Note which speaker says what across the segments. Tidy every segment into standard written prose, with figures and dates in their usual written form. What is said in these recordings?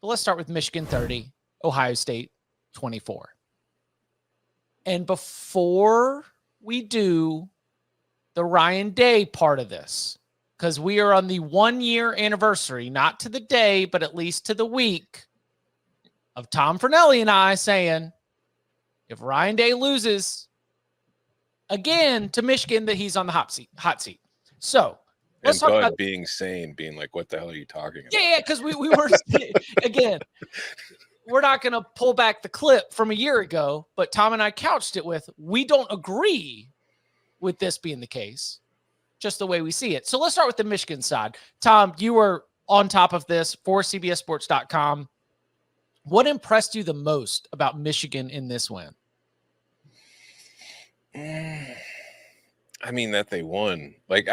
Speaker 1: But let's start with Michigan 30, Ohio State 24. And before we do the Ryan Day part of this, because we are on the 1-year anniversary, not to the day, but at least to the week of Tom Fernelli and I saying, if Ryan Day loses again to Michigan, that he's on the hot seat. So let's talk about
Speaker 2: being sane, being like, what the hell are you talking about?
Speaker 1: Yeah, because we were, again, we're not going to pull back the clip from a year ago, but Tom and I couched it with, we don't agree with this being the case, just the way we see it. So let's start with the Michigan side. Tom, you were on top of this for CBSSports.com. What impressed you the most about Michigan in this win?
Speaker 2: I mean, that they won. Like,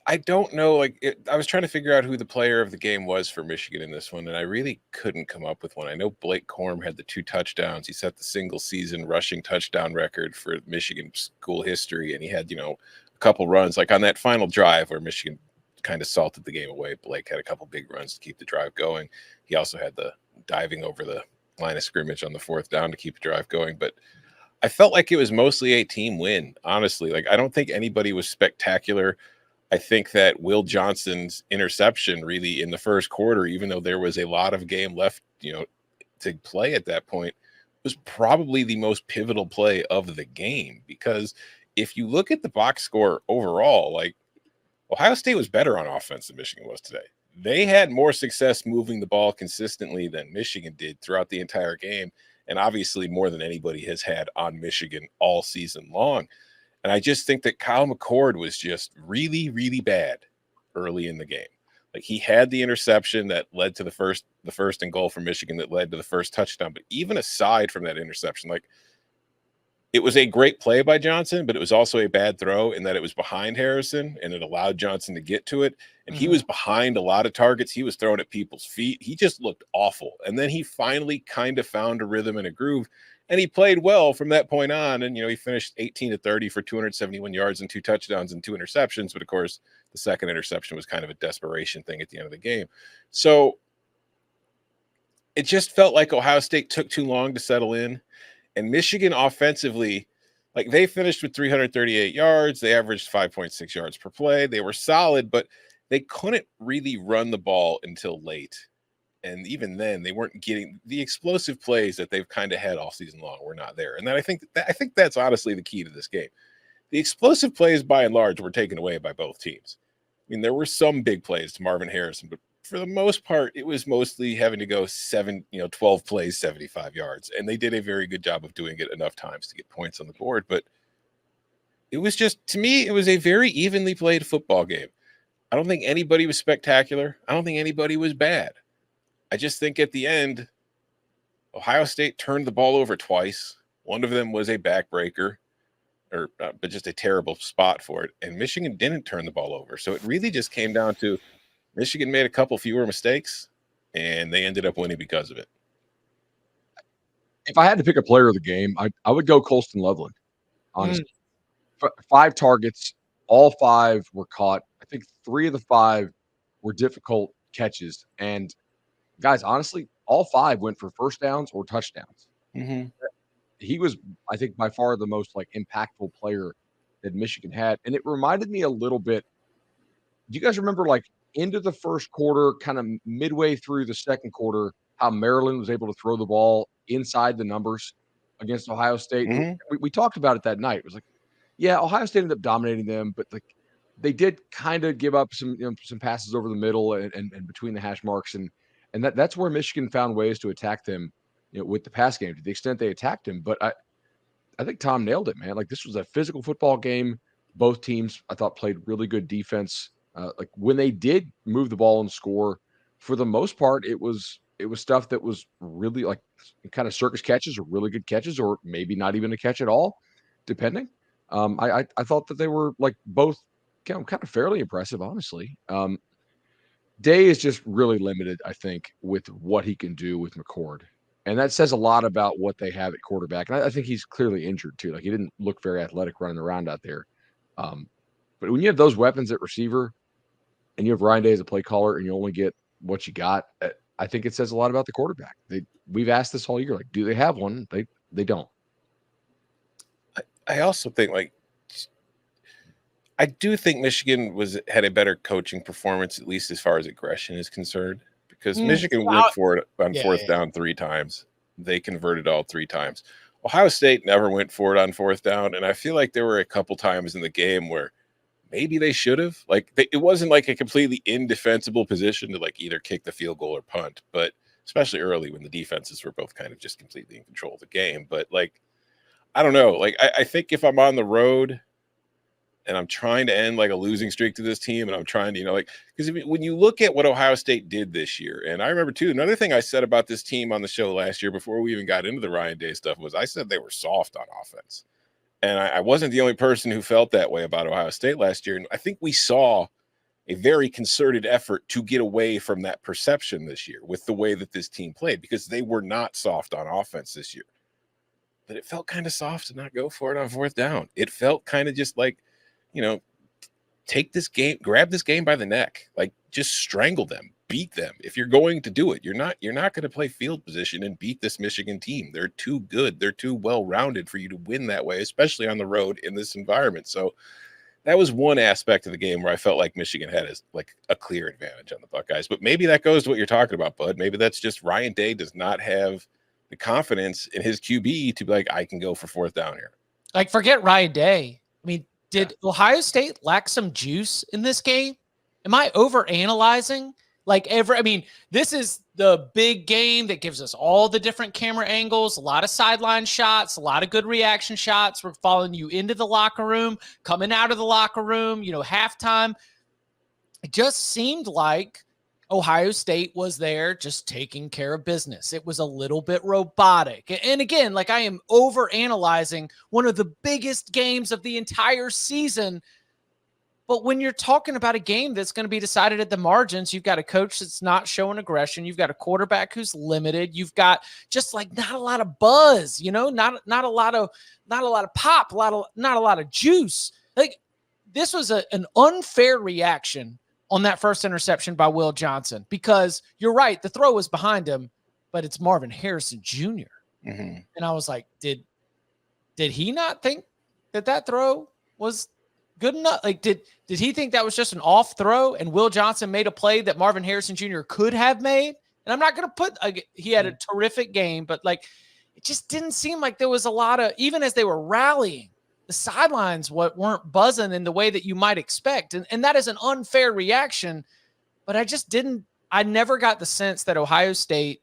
Speaker 2: I don't know. Like, I was trying to figure out who the player of the game was for Michigan in this one, and I really couldn't come up with one. I know Blake Corum had the 2 touchdowns. He set the single season rushing touchdown record for Michigan school history, and he had, a couple runs. Like on that final drive where Michigan kind of salted the game away, Blake had a couple big runs to keep the drive going. He also had the diving over the line of scrimmage on the 4th down to keep the drive going. But I felt like it was mostly a team win, honestly. Like, I don't think anybody was spectacular. I think that Will Johnson's interception really in the first quarter, even though there was a lot of game left, to play at that point, was probably the most pivotal play of the game. Because if you look at the box score overall, like, Ohio State was better on offense than Michigan was today. They had more success moving the ball consistently than Michigan did throughout the entire game. And obviously more than anybody has had on Michigan all season long. And I just think that Kyle McCord was just really, really bad early in the game. Like, he had the interception that led to the first and goal for Michigan that led to the first touchdown. But even aside from that interception, like, it was a great play by Johnson, but it was also a bad throw in that it was behind Harrison and it allowed Johnson to get to it. And he was behind a lot of targets. He was throwing at people's feet. He just looked awful. And then he finally kind of found a rhythm and a groove, and he played well from that point on. And, he finished 18-30 for 271 yards and 2 touchdowns and 2 interceptions. But of course, the second interception was kind of a desperation thing at the end of the game. So it just felt like Ohio State took too long to settle in. And Michigan offensively, like, they finished with 338 yards. They averaged 5.6 yards per play. They were solid, but they couldn't really run the ball until late. And even then, they weren't getting the explosive plays that they've kind of had all season long. Were not there. And then I think that's honestly the key to this game. The explosive plays, by and large, were taken away by both teams. I mean, there were some big plays to Marvin Harrison, but for the most part, it was mostly having to go 12 plays, 75 yards. And they did a very good job of doing it enough times to get points on the board. But it was just, to me, it was a very evenly played football game. I don't think anybody was spectacular. I don't think anybody was bad. I just think at the end, Ohio State turned the ball over twice. One of them was a backbreaker, but just a terrible spot for it. And Michigan didn't turn the ball over. So it really just came down to Michigan made a couple fewer mistakes, and they ended up winning because of it.
Speaker 3: If I had to pick a player of the game, I would go Colston Loveland. Honestly, 5 targets, all 5 were caught. I think 3 of the 5 were difficult catches. And guys, honestly, all 5 went for first downs or touchdowns. He was, I think, by far the most impactful player that Michigan had. And it reminded me a little bit. Do you guys remember into the first quarter, kind of midway through the second quarter, how Maryland was able to throw the ball inside the numbers against Ohio State? We talked about it that night. It was like, yeah, Ohio State ended up dominating them, but they did kind of give up some passes over the middle and between the hash marks, and that's where Michigan found ways to attack them, with the pass game to the extent they attacked him. But I think Tom nailed it, man. This was a physical football game. Both teams, I thought, played really good defense. When they did move the ball and score, for the most part, it was stuff that was really kind of circus catches or really good catches, or maybe not even a catch at all, depending. I thought that they were both kind of fairly impressive, honestly. Day is just really limited, I think, with what he can do with McCord. And that says a lot about what they have at quarterback. And I think he's clearly injured too. He didn't look very athletic running around out there. But when you have those weapons at receiver and you have Ryan Day as a play caller and you only get what you got. I think it says a lot about the quarterback. We've asked this all year, like, do they have one? They don't.
Speaker 2: I also think, like, I do think Michigan had a better coaching performance, at least as far as aggression is concerned, because Michigan went for it on fourth down 3 times. They converted all 3 times. Ohio State never went for it on 4th down, and I feel like there were a couple times in the game where maybe they should have. Like, it wasn't like a completely indefensible position to, like, either kick the field goal or punt, but especially early when the defenses were both kind of just completely in control of the game. But, like, I don't know. Like, I think if I'm on the road and I'm trying to end like a losing streak to this team, and I'm trying to, like, because when you look at what Ohio State did this year, and I remember too, another thing I said about this team on the show last year before we even got into the Ryan Day stuff was I said they were soft on offense. And I wasn't the only person who felt that way about Ohio State last year. And I think we saw a very concerted effort to get away from that perception this year with the way that this team played, because they were not soft on offense this year. But it felt kind of soft to not go for it on 4th down. It felt kind of just like, take this game, grab this game by the neck, like, just strangle them, beat them. If you're going to do it, you're not going to play field position and beat this Michigan team. They're too good. They're too well-rounded for you to win that way, especially on the road in this environment. So that was one aspect of the game where I felt like Michigan had a clear advantage on the Buckeyes. But maybe that goes to what you're talking about, Bud. Maybe that's just Ryan Day does not have the confidence in his QB to be like, I can go for 4th down here.
Speaker 1: Like, forget Ryan Day. I mean, did Ohio State lack some juice in this game? Am I overanalyzing? This is the big game that gives us all the different camera angles, a lot of sideline shots, a lot of good reaction shots. We're following you into the locker room, coming out of the locker room, halftime. It just seemed like Ohio State was there just taking care of business. It was a little bit robotic. And again, like, I am overanalyzing one of the biggest games of the entire season. But when you're talking about a game that's going to be decided at the margins, you've got a coach that's not showing aggression. You've got a quarterback who's limited. You've got just, like, not a lot of buzz, not a lot of pop, not a lot of juice. Like, this was an unfair reaction on that first interception by Will Johnson, because you're right, the throw was behind him, but it's Marvin Harrison Jr.
Speaker 2: Mm-hmm.
Speaker 1: And I was like, did he not think that throw was good enough? Like, did he think that was just an off throw and Will Johnson made a play that Marvin Harrison Jr. could have made? And I'm not going to he had a terrific game, but, like, it just didn't seem like there was a lot of, even as they were rallying, the sidelines weren't buzzing in the way that you might expect. And that is an unfair reaction, but I never got the sense that Ohio State,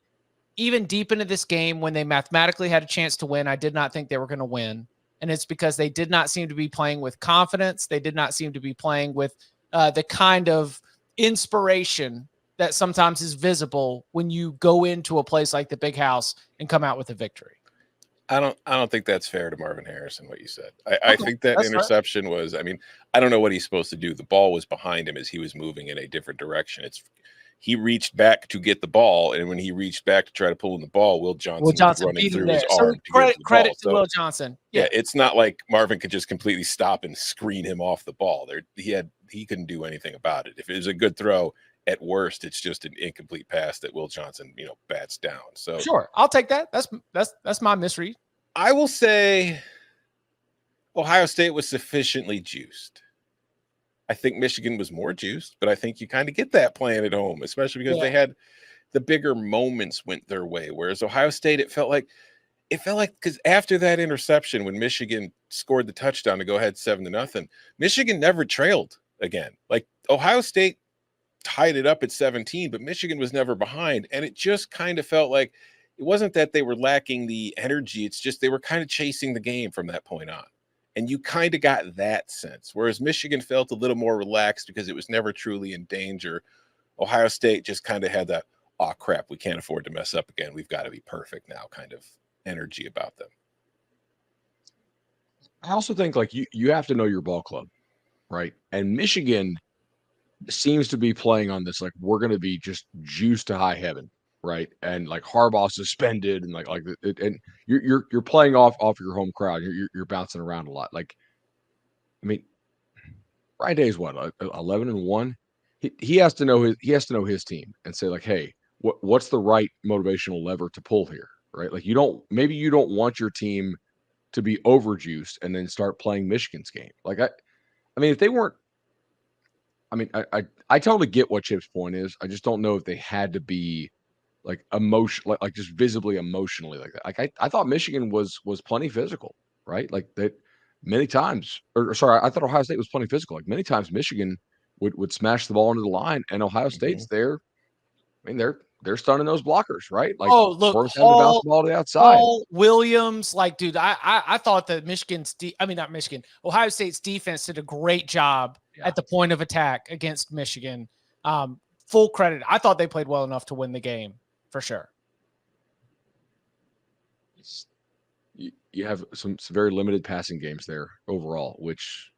Speaker 1: even deep into this game when they mathematically had a chance to win, I did not think they were going to win. And it's because they did not seem to be playing with confidence. They did not seem to be playing with the kind of inspiration that sometimes is visible when you go into a place like the Big House and come out with a victory.
Speaker 2: I don't think that's fair to Marvin Harrison, what you said. I think that interception was, I don't know what he's supposed to do. The ball was behind him as he was moving in a different direction. He reached back to get the ball, and when he reached back to try to pull in the ball, Will Johnson was running through his arm.
Speaker 1: Credit to Will Johnson.
Speaker 2: Yeah, it's not like Marvin could just completely stop and screen him off the ball. He couldn't do anything about it. If it was a good throw, at worst, it's just an incomplete pass that Will Johnson, bats down. So
Speaker 1: sure, I'll take that. That's my misread.
Speaker 2: I will say Ohio State was sufficiently juiced. I think Michigan was more juiced, but I think you kind of get that playing at home, especially because they had the bigger moments went their way. Whereas Ohio State, it felt like because after that interception, when Michigan scored the touchdown to go ahead 7-0, Michigan never trailed again. Like, Ohio State tied it up at 17, but Michigan was never behind. And it just kind of felt like it wasn't that they were lacking the energy. It's just they were kind of chasing the game from that point on. And you kind of got that sense. Whereas Michigan felt a little more relaxed because it was never truly in danger. Ohio State just kind of had that, oh, crap, we can't afford to mess up again. We've got to be perfect now kind of energy about them.
Speaker 3: I also think, like, you have to know your ball club, right? And Michigan seems to be playing on this, like, we're going to be just juiced to high heaven, right? And, like, Harbaugh suspended, and and you're playing off your home crowd. You're bouncing around a lot. Like, Ryan Day is what, 11-1. he has to know his team and say like, hey, what's the right motivational lever to pull here, right? Like you don't want your team to be overjuiced and then start playing Michigan's game. Like I mean, if they weren't, I mean, I totally get what Chip's point is. I just don't know if they had to be like like just visibly emotionally like that. Like I thought Michigan was plenty physical, right? Like that many times, or sorry, I thought Ohio State was plenty physical. Like many times Michigan would smash the ball into the line, and Ohio State's there. I mean, they're stunning those blockers, right? Like
Speaker 1: Oh, look,
Speaker 3: force them to bounce the ball to the outside.
Speaker 1: Paul Williams, like, dude, I thought that not Michigan, Ohio State's defense did a great job at the point of attack against Michigan. Full credit. I thought they played well enough to win the game for sure.
Speaker 3: You have some very limited passing games there overall, which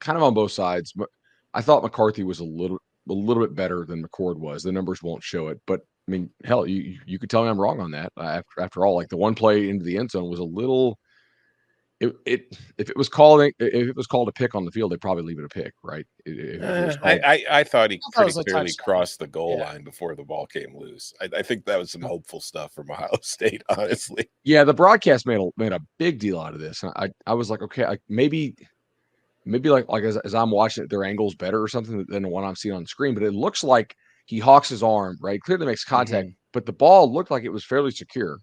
Speaker 3: kind of on both sides. But I thought McCarthy was a little bit better than McCord was. The numbers won't show it, but I mean, hell, you could tell me I'm wrong on that. After all, like the one play into the end zone was a little. If it was called a pick on the field, they'd probably leave it a pick, right?
Speaker 2: I thought he pretty clearly
Speaker 1: touchdown.
Speaker 2: crossed the goal line before the ball came loose. I think that was some hopeful stuff from Ohio State, honestly.
Speaker 3: Yeah, the broadcast made a big deal out of this. I was like, okay, maybe like as I'm watching it, their angle's better or something than the one I'm seeing on the screen. But it looks like he hawks his arm, right? Clearly makes contact, but the ball looked like it was fairly secure,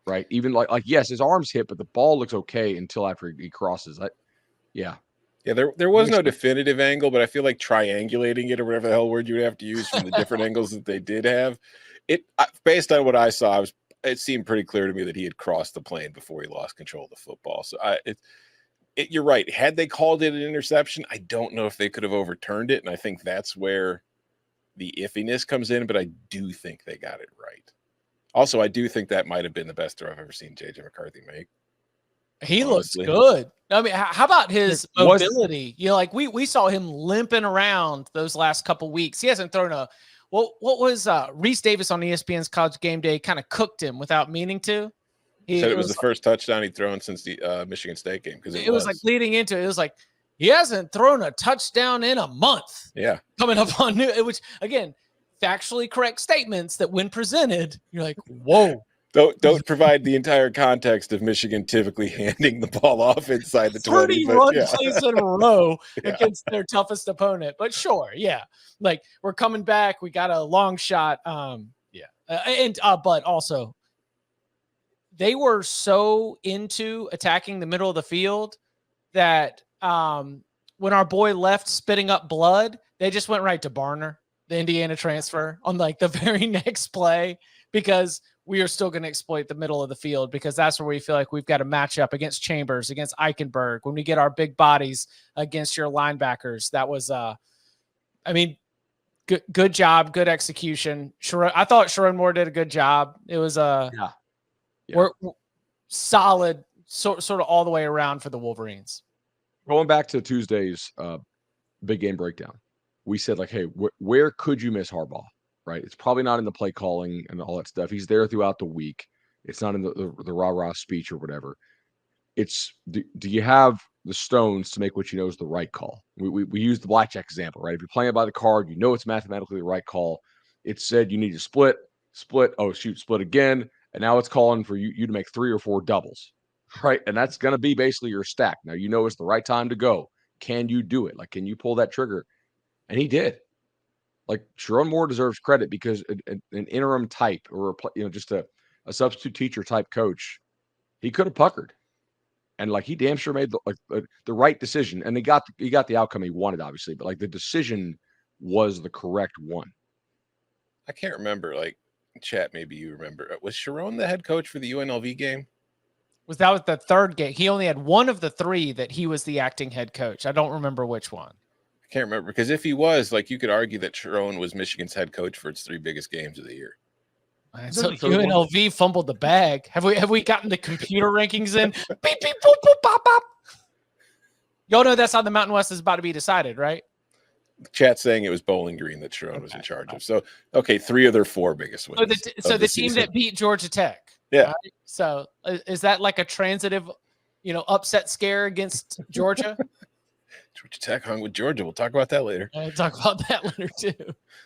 Speaker 3: right? Even like yes, his arm's hit, but the ball looks okay until after he crosses.
Speaker 2: Yeah, there was no definitive angle, but I feel like triangulating it or whatever the hell word you would have to use from the different angles that they did have. Based on what I saw, it seemed pretty clear to me that he had crossed the plane before he lost control of the football. So you're right. Had they called it an interception, I don't know if they could have overturned it. And I think that's where the iffiness comes in, but I do think they got it right. Also, I do think that might have been the best throw I've ever seen J.J. McCarthy make.
Speaker 1: He looks good. I mean, how about his mobility? Like we saw him limping around those last couple weeks. He hasn't thrown what was Reese Davis on ESPN's College Game Day kind of cooked him without meaning to.
Speaker 2: He said it was the first touchdown he'd thrown since the Michigan State game because
Speaker 1: it was like leading into it. It was like he hasn't thrown a touchdown in a month.
Speaker 2: Yeah,
Speaker 1: coming up on new, which again, factually correct statements that when presented, you're like, whoa.
Speaker 2: Don't provide the entire context of Michigan typically handing the ball off inside the 20.
Speaker 1: 30 run plays in a row against their toughest opponent. But sure, yeah. Like we're coming back. We got a long shot. But also they were so into attacking the middle of the field that when our boy left spitting up blood, they just went right to Barner, the Indiana transfer, on like the very next play because we are still going to exploit the middle of the field because that's where we feel like we've got a matchup against Chambers, against Eichenberg, when we get our big bodies against your linebackers. That was, good job, good execution. I thought Sharon Moore did a good job. It was we're solid, sort of all the way around for the Wolverines.
Speaker 3: Going back to Tuesday's big game breakdown, we said like, hey, where could you miss Harbaugh? Right, it's probably not in the play calling and all that stuff. He's there throughout the week. It's not in the rah-rah speech or whatever. It's do you have the stones to make what you know is the right call? We use the blackjack example, right? If you're playing by the card, you know it's mathematically the right call. It said you need to split. Oh shoot, split again, and now it's calling for you to make 3 or 4 doubles, right? And that's going to be basically your stack. Now you know it's the right time to go. Can you do it? Like, can you pull that trigger? And he did. Like Sharon Moore deserves credit because an interim type or just a substitute teacher type coach, he could have puckered, and like he damn sure made the right decision, and he got the outcome he wanted, obviously, but like the decision was the correct one.
Speaker 2: I can't remember. Like chat, maybe you remember. Was Sharon the head coach for the UNLV game?
Speaker 1: That was the third game. He only had one of the 3 that he was the acting head coach. I don't remember which one.
Speaker 2: Can't remember because if he was, like, you could argue that Sharon was Michigan's head coach for its 3 biggest games of the year.
Speaker 1: So UNLV fumbled the bag. Have we gotten the computer rankings in? Beep beep boop boop pop pop. Y'all know that's how the Mountain West is about to be decided, right?
Speaker 2: Chat saying it was Bowling Green that Sharon was in charge of. So 3 of their 4 biggest wins.
Speaker 1: So the team that beat Georgia Tech.
Speaker 2: Yeah.
Speaker 1: Right? So is that like a transitive, upset scare against Georgia?
Speaker 2: Georgia Tech hung with Georgia. We'll talk about that later.
Speaker 1: I'll talk about that later too.